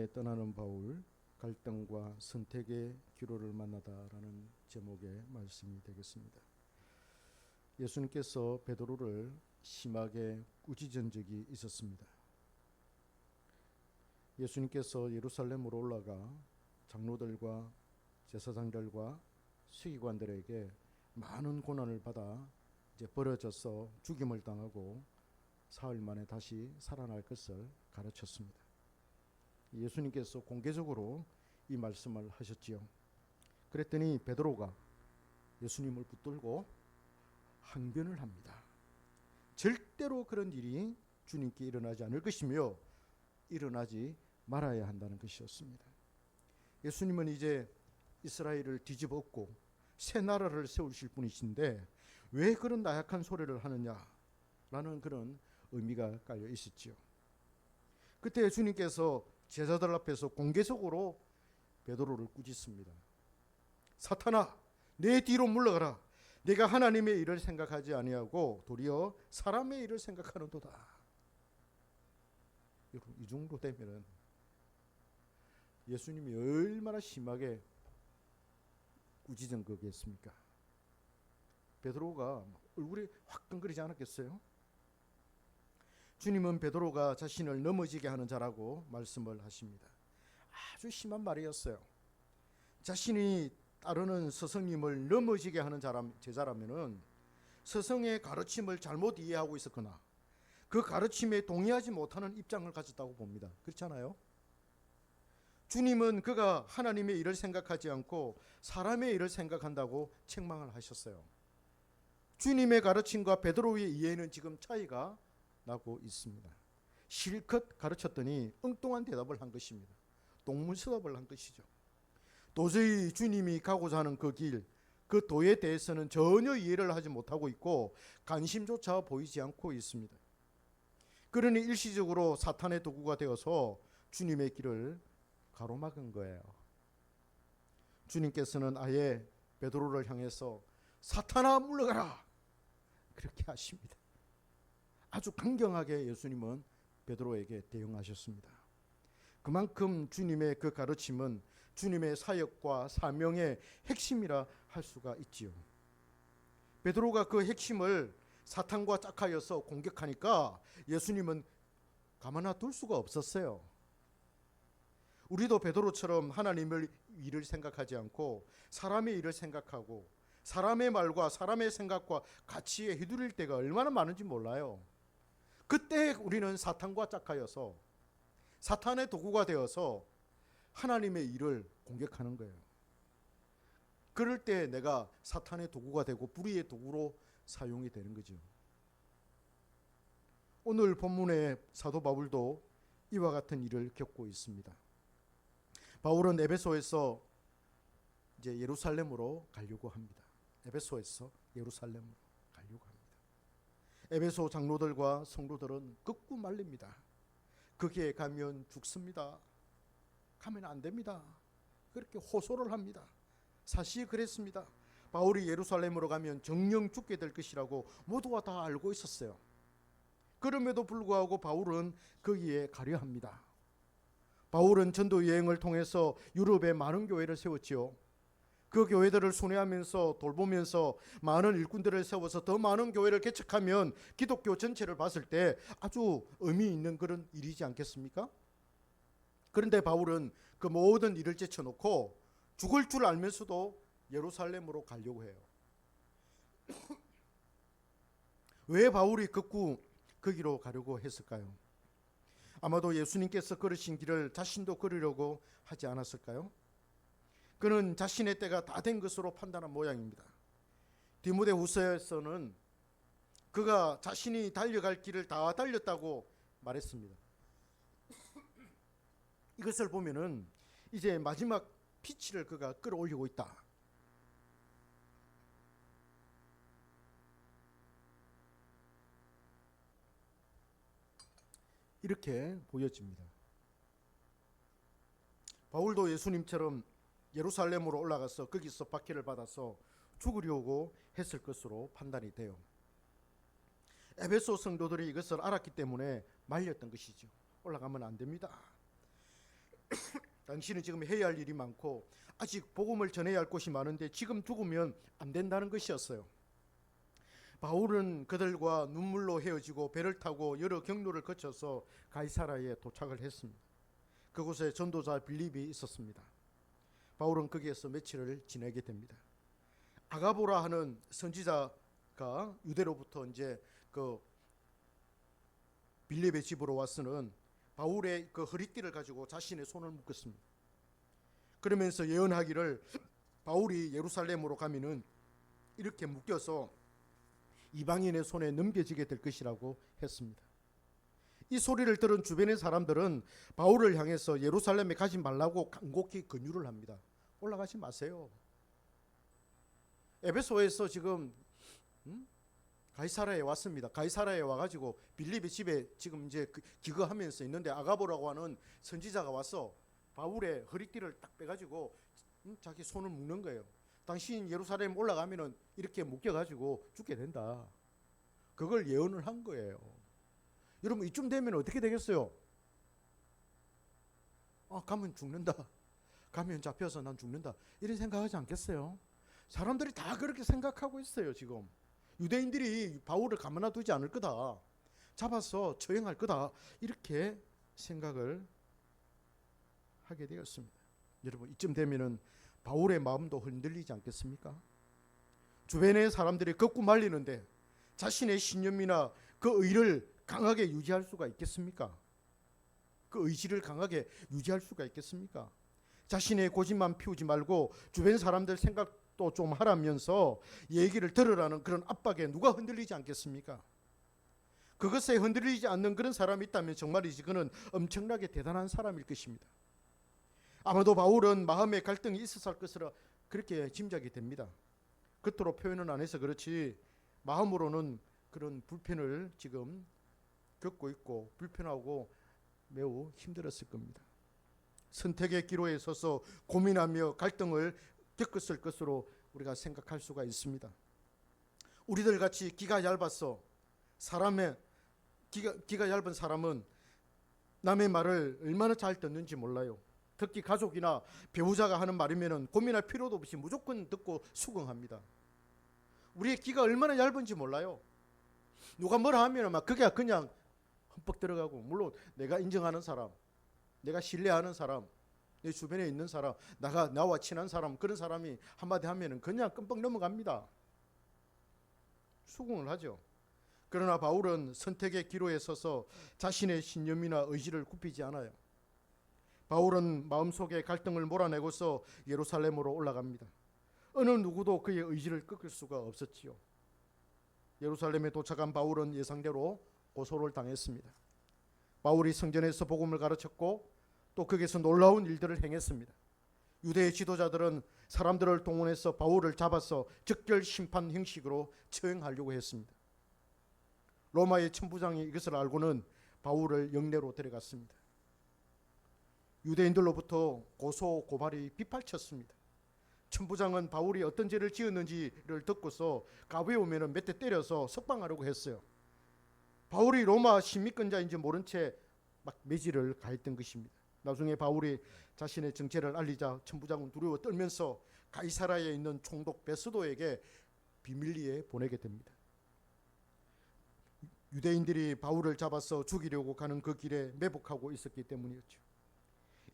여행에 떠나는 바울, 갈등과 선택의 기로를 만나다라는 제목의 말씀이 되겠습니다. 예수님께서 베드로를 심하게 꾸짖은 적이 있었습니다. 예수님께서 예루살렘으로 올라가 장로들과 제사장들과 서기관들에게 많은 고난을 받아 이제 버려져서 죽임을 당하고 사흘 만에 다시 살아날 것을 가르쳤습니다. 예수님께서 공개적으로 이 말씀을 하셨지요. 그랬더니 베드로가 예수님을 붙들고 항변을 합니다. 절대로 그런 일이 주님께 일어나지 않을 것이며 일어나지 말아야 한다는 것이었습니다. 예수님은 이제 이스라엘을 뒤집어 엎고 새 나라를 세우실 분이신데 왜 그런 나약한 소리를 하느냐라는 그런 의미가 깔려 있었지요. 그때 주님께서 제자들 앞에서 공개적으로 베드로를 꾸짖습니다. 사탄아, 내 뒤로 물러가라. 내가 하나님의 일을 생각하지 아니하고 도리어 사람의 일을 생각하는도다. 여러분, 이 정도 되면은 예수님이 얼마나 심하게 꾸짖은 거겠습니까? 베드로가 얼굴이 화끈거리지 않았겠어요? 주님은 베드로가 자신을 넘어지게 하는 자라고 말씀을 하십니다. 아주 심한 말이었어요. 자신이 따르는 스승님을 넘어지게 하는 제자라면은 스승의 가르침을 잘못 이해하고 있었거나 그 가르침에 동의하지 못하는 입장을 가졌다고 봅니다. 그렇잖아요? 주님은 그가 하나님의 일을 생각하지 않고 사람의 일을 생각한다고 책망을 하셨어요. 주님의 가르침과 베드로의 이해는 지금 차이가 나고 있습니다. 실컷 가르쳤더니 엉뚱한 대답을 한 것입니다. 동문서답을 한 것이죠. 도저히 주님이 가고자 하는 그 길, 그 도에 대해서는 전혀 이해를 하지 못하고 있고 관심조차 보이지 않고 있습니다. 그러니 일시적으로 사탄의 도구가 되어서 주님의 길을 가로막은 거예요. 주님께서는 아예 베드로를 향해서 사탄아 물러가라 그렇게 하십니다. 아주 강경하게 예수님은 베드로에게 대응하셨습니다. 그만큼 주님의 그 가르침은 주님의 사역과 사명의 핵심이라 할 수가 있지요. 베드로가 그 핵심을 사탄과 짝하여서 공격하니까 예수님은 가만 놔둘 수가 없었어요. 우리도 베드로처럼 하나님의 일을 생각하지 않고 사람의 일을 생각하고 사람의 말과 사람의 생각과 가치에 휘둘릴 때가 얼마나 많은지 몰라요. 그때 우리는 사탄과 짝하여서 사탄의 도구가 되어서 하나님의 일을 공격하는 거예요. 그럴 때 내가 사탄의 도구가 되고 불의의 도구로 사용이 되는 거죠. 오늘 본문의 사도 바울도 이와 같은 일을 겪고 있습니다. 바울은 에베소에서 이제 예루살렘으로 가려고 합니다. 에베소에서 예루살렘으로 가려고 합니다. 에베소 장로들과 성도들은 극구 말립니다. 거기에 가면 죽습니다. 가면 안 됩니다. 그렇게 호소를 합니다. 사실 그랬습니다. 바울이 예루살렘으로 가면 정령 죽게 될 것이라고 모두가 다 알고 있었어요. 그럼에도 불구하고 바울은 거기에 가려 합니다. 바울은 전도 여행을 통해서 유럽에 많은 교회를 세웠지요. 그 교회들을 순회하면서 돌보면서 많은 일꾼들을 세워서 더 많은 교회를 개척하면 기독교 전체를 봤을 때 아주 의미 있는 그런 일이지 않겠습니까? 그런데 바울은 그 모든 일을 제쳐놓고 죽을 줄 알면서도 예루살렘으로 가려고 해요. 왜 바울이 극구 거기로 가려고 했을까요? 아마도 예수님께서 걸으신 길을 자신도 걸으려고 하지 않았을까요? 그는 자신의 때가 다 된 것으로 판단한 모양입니다. 디모데후서에서는 그가 자신이 달려갈 길을 다 달렸다고 말했습니다. 이것을 보면은 이제 마지막 피치를 그가 끌어올리고 있다. 이렇게 보여집니다. 바울도 예수님처럼 예루살렘으로 올라가서 거기서 박해를 받아서 죽으려고 했을 것으로 판단이 돼요. 에베소 성도들이 이것을 알았기 때문에 말렸던 것이죠. 올라가면 안 됩니다. 당신은 지금 해야 할 일이 많고 아직 복음을 전해야 할 곳이 많은데 지금 죽으면 안 된다는 것이었어요. 바울은 그들과 눈물로 헤어지고 배를 타고 여러 경로를 거쳐서 가이사라에 도착을 했습니다. 그곳에 전도자 빌립이 있었습니다. 바울은 거기에서 며칠을 지내게 됩니다. 아가보라 하는 선지자가 유대로부터 이제 그 빌립의 집으로 와서는 바울의 그 허리띠를 가지고 자신의 손을 묶었습니다. 그러면서 예언하기를 바울이 예루살렘으로 가면은 이렇게 묶여서 이방인의 손에 넘겨지게 될 것이라고 했습니다. 이 소리를 들은 주변의 사람들은 바울을 향해서 예루살렘에 가지 말라고 간곡히 권유를 합니다. 올라가지 마세요. 에베소에서 지금 가이사라에 왔습니다. 가이사라에 와가지고 빌립의 집에 지금 이제 기거하면서 있는데 아가보라고 하는 선지자가 와서 바울의 허리띠를 딱 빼가지고 자기 손을 묶는 거예요. 당신 예루살렘 올라가면은 이렇게 묶여가지고 죽게 된다. 그걸 예언을 한 거예요. 여러분 이쯤 되면 어떻게 되겠어요? 가면 죽는다. 가면 잡혀서 난 죽는다. 이런 생각하지 않겠어요? 사람들이 다 그렇게 생각하고 있어요. 지금 유대인들이 바울을 가만놔 두지 않을 거다. 잡아서 처형할 거다. 이렇게 생각을 하게 되었습니다. 여러분 이쯤 되면은 바울의 마음도 흔들리지 않겠습니까? 주변의 사람들이 걷고 말리는데 자신의 신념이나 그 의를 강하게 유지할 수가 있겠습니까? 그 의지를 강하게 유지할 수가 있겠습니까? 자신의 고집만 피우지 말고 주변 사람들 생각도 좀 하라면서 얘기를 들으라는 그런 압박에 누가 흔들리지 않겠습니까? 그것에 흔들리지 않는 그런 사람이 있다면 정말이지 그는 엄청나게 대단한 사람일 것입니다. 아마도 바울은 마음의 갈등이 있었을 것으로 그렇게 짐작이 됩니다. 겉으로 표현은 안 해서 그렇지 마음으로는 그런 불편을 지금 겪고 있고 불편하고 매우 힘들었을 겁니다. 선택의 기로에 서서 고민하며 갈등을 겪었을 것으로 우리가 생각할 수가 있습니다. 우리들 같이 귀가 얇아서 사람의 귀가 얇은 사람은 남의 말을 얼마나 잘 듣는지 몰라요. 특히 가족이나 배우자가 하는 말이면은 고민할 필요도 없이 무조건 듣고 수긍합니다. 우리의 귀가 얼마나 얇은지 몰라요. 누가 뭐라 하면은 막 그게 그냥 흠뻑 들어가고, 물론 내가 인정하는 사람, 내가 신뢰하는 사람, 내 주변에 있는 사람, 나와 친한 사람, 그런 사람이 한마디 하면은 그냥 끔뻑 넘어갑니다. 수긍을 하죠. 그러나 바울은 선택의 기로에 서서 자신의 신념이나 의지를 굽히지 않아요. 바울은 마음속에 갈등을 몰아내고서 예루살렘으로 올라갑니다. 어느 누구도 그의 의지를 꺾을 수가 없었지요. 예루살렘에 도착한 바울은 예상대로 고소를 당했습니다. 바울이 성전에서 복음을 가르쳤고 또 거기서 놀라운 일들을 행했습니다. 유대의 지도자들은 사람들을 동원해서 바울을 잡아서 즉결 심판 형식으로 처형하려고 했습니다. 로마의 천부장이 이것을 알고는 바울을 영내로 데려갔습니다. 유대인들로부터 고소 고발이 빗발쳤습니다. 천부장은 바울이 어떤 죄를 지었는지를 듣고서 가벼우면 몇 대 때려서 석방하려고 했어요. 바울이 로마 시민권자인지 모른 채 막 매질을 가했던 것입니다. 나중에 바울이 자신의 정체를 알리자 천부장은 두려워 떨면서 가이사라에 있는 총독 베스도에게 비밀리에 보내게 됩니다. 유대인들이 바울을 잡아서 죽이려고 가는 그 길에 매복하고 있었기 때문이었죠.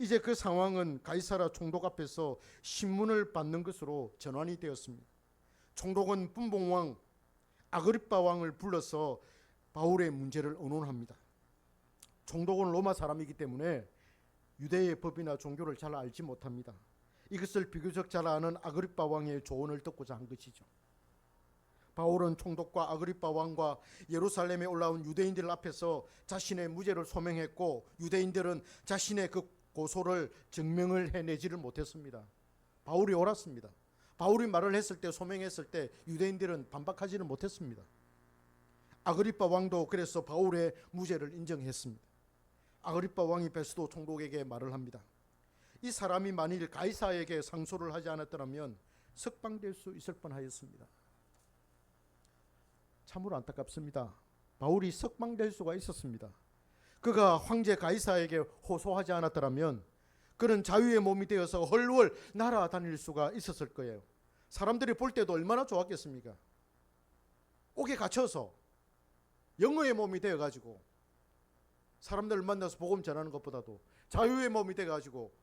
이제 그 상황은 가이사라 총독 앞에서 신문을 받는 것으로 전환이 되었습니다. 총독은 분봉왕 아그리빠 왕을 불러서 바울의 문제를 의논합니다. 총독은 로마 사람이기 때문에 유대의 법이나 종교를 잘 알지 못합니다. 이것을 비교적 잘 아는 아그리빠 왕의 조언을 듣고자 한 것이죠. 바울은 총독과 아그리빠 왕과 예루살렘에 올라온 유대인들 앞에서 자신의 무죄를 소명했고 유대인들은 자신의 그 고소를 증명을 해내지를 못했습니다. 바울이 옳았습니다. 바울이 말을 했을 때, 소명했을 때 유대인들은 반박하지는 못했습니다. 아그리빠 왕도 그래서 바울의 무죄를 인정했습니다. 아그리빠 왕이 베스도 총독에게 말을 합니다. 이 사람이 만일 가이사에게 상소를 하지 않았더라면 석방될 수 있을 뻔하였습니다. 참으로 안타깝습니다. 바울이 석방될 수가 있었습니다. 그가 황제 가이사에게 호소하지 않았더라면 그런 자유의 몸이 되어서 헐월 날아다닐 수가 있었을 거예요. 사람들이 볼 때도 얼마나 좋았겠습니까? 옥에 갇혀서 영어의 몸이 되어가지고 사람들을 만나서 복음 전하는 것보다도 자유의 몸이 되어가지고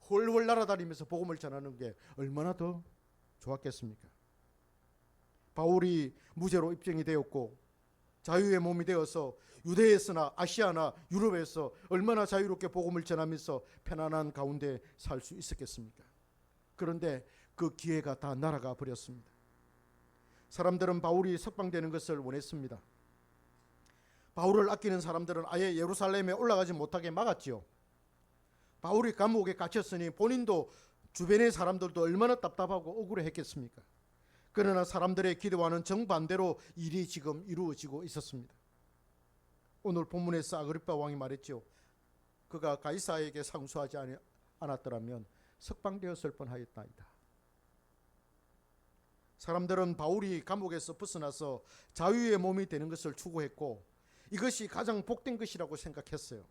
헐헐 날아다니면서 복음을 전하는 게 얼마나 더 좋았겠습니까? 바울이 무죄로 입증이 되었고 자유의 몸이 되어서 유대에서나 아시아나 유럽에서 얼마나 자유롭게 복음을 전하면서 편안한 가운데 살 수 있었겠습니까? 그런데 그 기회가 다 날아가 버렸습니다. 사람들은 바울이 석방되는 것을 원했습니다. 바울을 아끼는 사람들은 아예 예루살렘에 올라가지 못하게 막았지요. 바울이 감옥에 갇혔으니 본인도 주변의 사람들도 얼마나 답답하고 억울했겠습니까? 그러나 사람들의 기대와는 정반대로 일이 지금 이루어지고 있었습니다. 오늘 본문에서 아그리파 왕이 말했죠. 그가 가이사에게 상수하지 않았더라면 석방되었을 뻔하였다이다. 사람들은 바울이 감옥에서 벗어나서 자유의 몸이 되는 것을 추구했고 이것이 가장 복된 것이라고 생각했어요.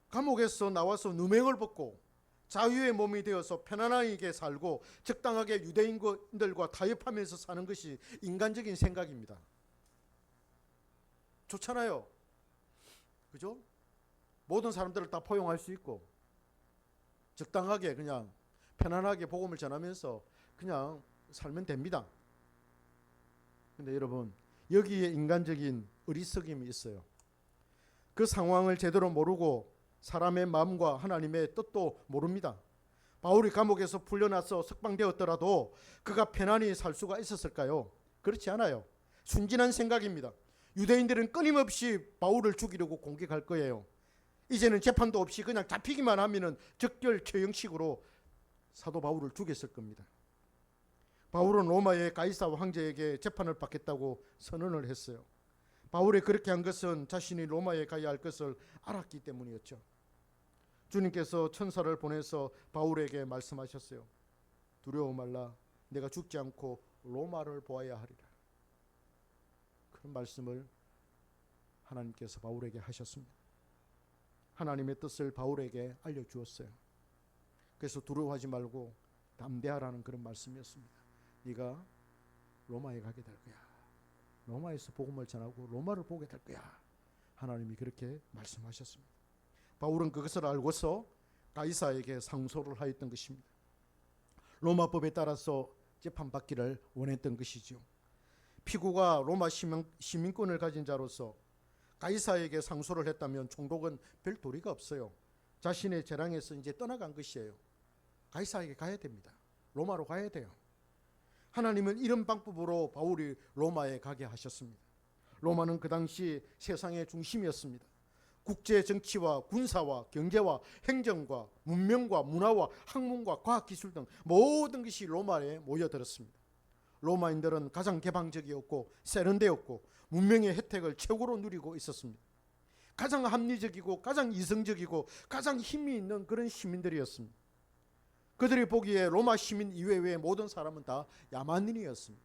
감옥에서 나와서 누명을 벗고 자유의 몸이 되어서 편안하게 살고 적당하게 유대인들과 타협하면서 사는 것이 인간적인 생각입니다. 좋잖아요. 그죠? 모든 사람들을 다 포용할 수 있고 적당하게 그냥 편안하게 복음을 전하면서 그냥 살면 됩니다. 근데 여러분, 여기에 인간적인 어리석임이 있어요. 그 상황을 제대로 모르고 사람의 마음과 하나님의 뜻도 모릅니다. 바울이 감옥에서 풀려나서 석방되었더라도 그가 편안히 살 수가 있었을까요? 그렇지 않아요. 순진한 생각입니다. 유대인들은 끊임없이 바울을 죽이려고 공격할 거예요. 이제는 재판도 없이 그냥 잡히기만 하면은 적결처형식으로 사도 바울을 죽였을 겁니다. 바울은 로마의 가이사 황제에게 재판을 받겠다고 선언을 했어요. 바울이 그렇게 한 것은 자신이 로마에 가야 할 것을 알았기 때문이었죠. 주님께서 천사를 보내서 바울에게 말씀하셨어요. 두려워 말라. 내가 죽지 않고 로마를 보아야 하리라. 그런 말씀을 하나님께서 바울에게 하셨습니다. 하나님의 뜻을 바울에게 알려주었어요. 그래서 두려워하지 말고 담대하라는 그런 말씀이었습니다. 네가 로마에 가게 될 거야. 로마에서 복음을 전하고 로마를 보게 될 거야. 하나님이 그렇게 말씀하셨습니다. 바울은 그것을 알고서 가이사에게 상소를 하였던 것입니다. 로마법에 따라서 재판받기를 원했던 것이죠. 피고가 로마 시민권을 가진 자로서 가이사에게 상소를 했다면 총독은 별 도리가 없어요. 자신의 재량에서 이제 떠나간 것이에요. 가이사에게 가야 됩니다. 로마로 가야 돼요. 하나님은 이런 방법으로 바울이 로마에 가게 하셨습니다. 로마는 그 당시 세상의 중심이었습니다. 국제 정치와 군사와 경제와 행정과 문명과 문화와 학문과 과학기술 등 모든 것이 로마에 모여들었습니다. 로마인들은 가장 개방적이었고 세련되었고 문명의 혜택을 최고로 누리고 있었습니다. 가장 합리적이고 가장 이성적이고 가장 힘이 있는 그런 시민들이었습니다. 그들이 보기에 로마 시민 이외의 모든 사람은 다 야만인이었습니다.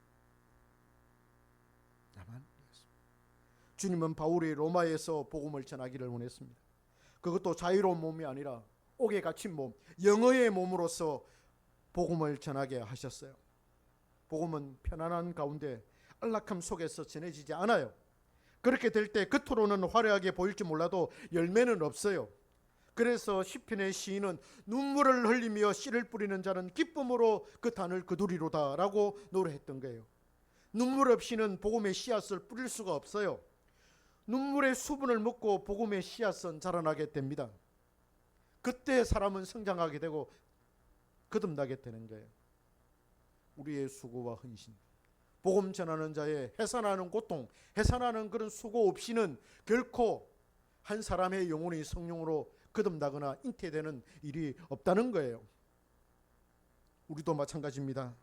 주님은 바울이 로마에서 복음을 전하기를 원했습니다. 그것도 자유로운 몸이 아니라 옥에 갇힌 몸, 영어의 몸으로서 복음을 전하게 하셨어요. 복음은 편안한 가운데 안락함 속에서 전해지지 않아요. 그렇게 될 때 겉으로는 화려하게 보일지 몰라도 열매는 없어요. 그래서 시편의 시인은 눈물을 흘리며 씨를 뿌리는 자는 기쁨으로 그 단을 거두리로다 라고 노래했던 거예요. 눈물 없이는 복음의 씨앗을 뿌릴 수가 없어요. 눈물의 수분을 먹고 복음의 씨앗은 자라나게 됩니다. 그때 사람은 성장하게 되고 거듭나게 되는 거예요. 우리의 수고와 헌신, 복음 전하는 자의 해산하는 고통, 해산하는 그런 수고 없이는 결코 한 사람의 영혼이 성령으로 거듭나거나 잉태되는 일이 없다는 거예요. 우리도 마찬가지입니다.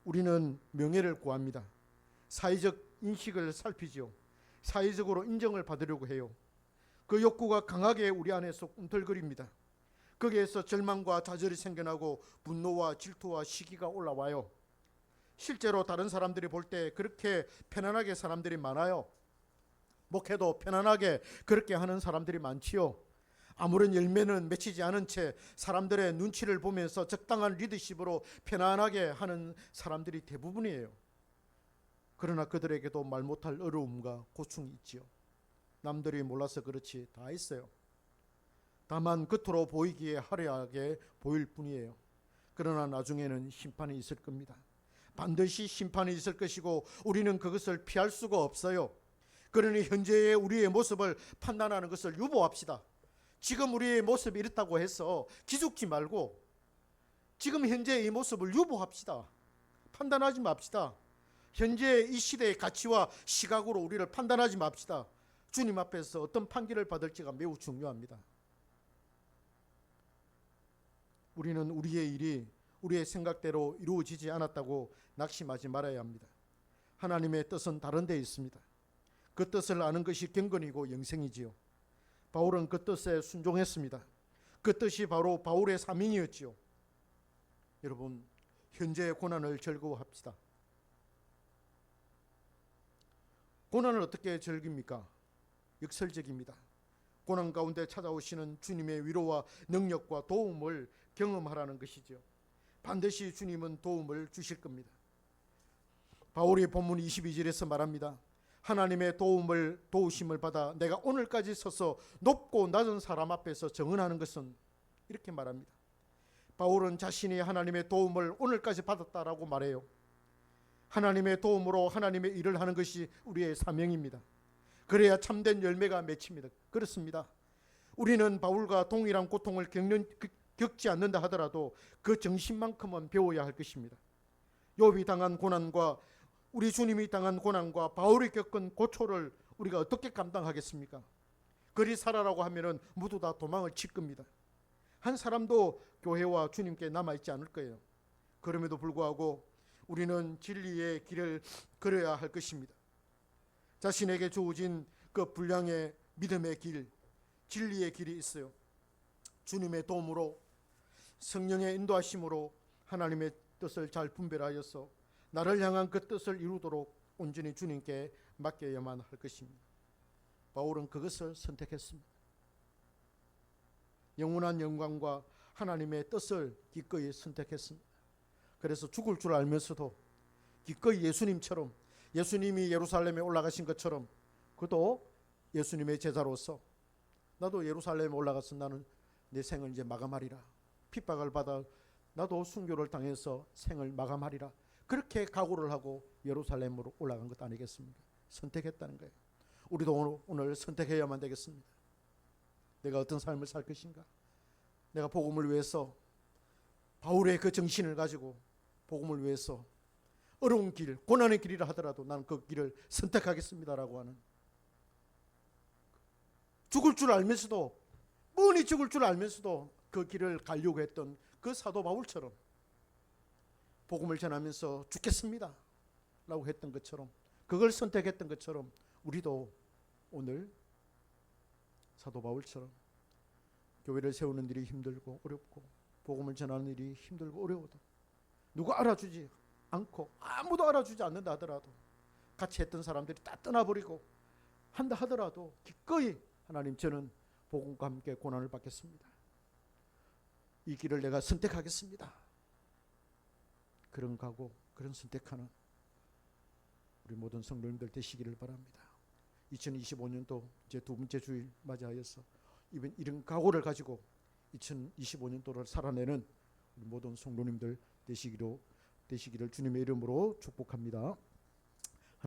우리는 명예를 구합니다. 사회적 인식을 살피죠. 사회적으로 인정을 받으려고 해요. 그 욕구가 강하게 우리 안에서 꿈틀거립니다. 거기에서 절망과 좌절이 생겨나고 분노와 질투와 시기가 올라와요. 실제로 다른 사람들이 볼 때 그렇게 편안하게 사람들이 많아요. 목회도 편안하게 그렇게 하는 사람들이 많지요. 아무런 열매는 맺히지 않은 채 사람들의 눈치를 보면서 적당한 리더십으로 편안하게 하는 사람들이 대부분이에요. 그러나 그들에게도 말 못할 어려움과 고충이 있지요. 남들이 몰라서 그렇지 다 있어요. 다만 겉으로 보이기에 화려하게 보일 뿐이에요. 그러나 나중에는 심판이 있을 겁니다. 반드시 심판이 있을 것이고 우리는 그것을 피할 수가 없어요. 그러니 현재의 우리의 모습을 판단하는 것을 유보합시다. 지금 우리의 모습이 이렇다고 해서 기죽지 말고 지금 현재의 이 모습을 유보합시다. 판단하지 맙시다. 현재 이 시대의 가치와 시각으로 우리를 판단하지 맙시다. 주님 앞에서 어떤 판결을 받을지가 매우 중요합니다. 우리는 우리의 일이 우리의 생각대로 이루어지지 않았다고 낙심하지 말아야 합니다. 하나님의 뜻은 다른 데 있습니다. 그 뜻을 아는 것이 경건이고 영생이지요. 바울은 그 뜻에 순종했습니다. 그 뜻이 바로 바울의 사명이었지요. 여러분, 현재의 고난을 즐거워합시다. 고난을 어떻게 즐깁니까? 역설적입니다. 고난 가운데 찾아오시는 주님의 위로와 능력과 도움을 경험하라는 것이죠. 반드시 주님은 도움을 주실 겁니다. 바울이 본문 22절에서 말합니다. 하나님의 도우심을 받아 내가 오늘까지 서서 높고 낮은 사람 앞에서 정언하는 것은, 이렇게 말합니다. 바울은 자신이 하나님의 도움을 오늘까지 받았다라고 말해요. 하나님의 도움으로 하나님의 일을 하는 것이 우리의 사명입니다. 그래야 참된 열매가 맺힙니다. 그렇습니다. 우리는 바울과 동일한 고통을 겪지 않는다 하더라도 그 정신만큼은 배워야 할 것입니다. 욥이 당한 고난과 우리 주님이 당한 고난과 바울이 겪은 고초를 우리가 어떻게 감당하겠습니까? 그리 살아라고 하면은 모두 다 도망을 칠 겁니다. 한 사람도 교회와 주님께 남아있지 않을 거예요. 그럼에도 불구하고 우리는 진리의 길을 걸어야 할 것입니다. 자신에게 주어진 그 분량의 믿음의 길, 진리의 길이 있어요. 주님의 도움으로, 성령의 인도하심으로 하나님의 뜻을 잘 분별하여서 나를 향한 그 뜻을 이루도록 온전히 주님께 맡겨야만 할 것입니다. 바울은 그것을 선택했습니다. 영원한 영광과 하나님의 뜻을 기꺼이 선택했습니다. 그래서 죽을 줄 알면서도 기꺼이 예수님처럼, 예수님이 예루살렘에 올라가신 것처럼 그도 예수님의 제자로서 나도 예루살렘에 올라가서 나는 내 생을 이제 마감하리라, 핍박을 받아 나도 순교를 당해서 생을 마감하리라, 그렇게 각오를 하고 예루살렘으로 올라간 것 아니겠습니까? 선택했다는 거예요. 우리도 오늘 선택해야만 되겠습니다. 내가 어떤 삶을 살 것인가? 내가 복음을 위해서, 바울의 그 정신을 가지고 복음을 위해서 어려운 길, 고난의 길이라 하더라도 나는 그 길을 선택하겠습니다라고 하는, 죽을 줄 알면서도, 뻔히 죽을 줄 알면서도 그 길을 가려고 했던 그 사도 바울처럼, 복음을 전하면서 죽겠습니다 라고 했던 것처럼, 그걸 선택했던 것처럼 우리도 오늘 사도 바울처럼 교회를 세우는 일이 힘들고 어렵고 복음을 전하는 일이 힘들고 어려워도, 누가 알아주지 않고 아무도 알아주지 않는다 하더라도, 같이 했던 사람들이 다 떠나버리고 한다 하더라도 기꺼이 하나님, 저는 복음과 함께 고난을 받겠습니다, 이 길을 내가 선택하겠습니다, 그런 각오, 그런 선택하는 우리 모든 성도님들 되시기를 바랍니다. 2025년도 이제 두 번째 주일 맞이하여서 이런 각오를 가지고 2025년도를 살아내는 우리 모든 성도님들 되시기를 주님의 이름으로 축복합니다.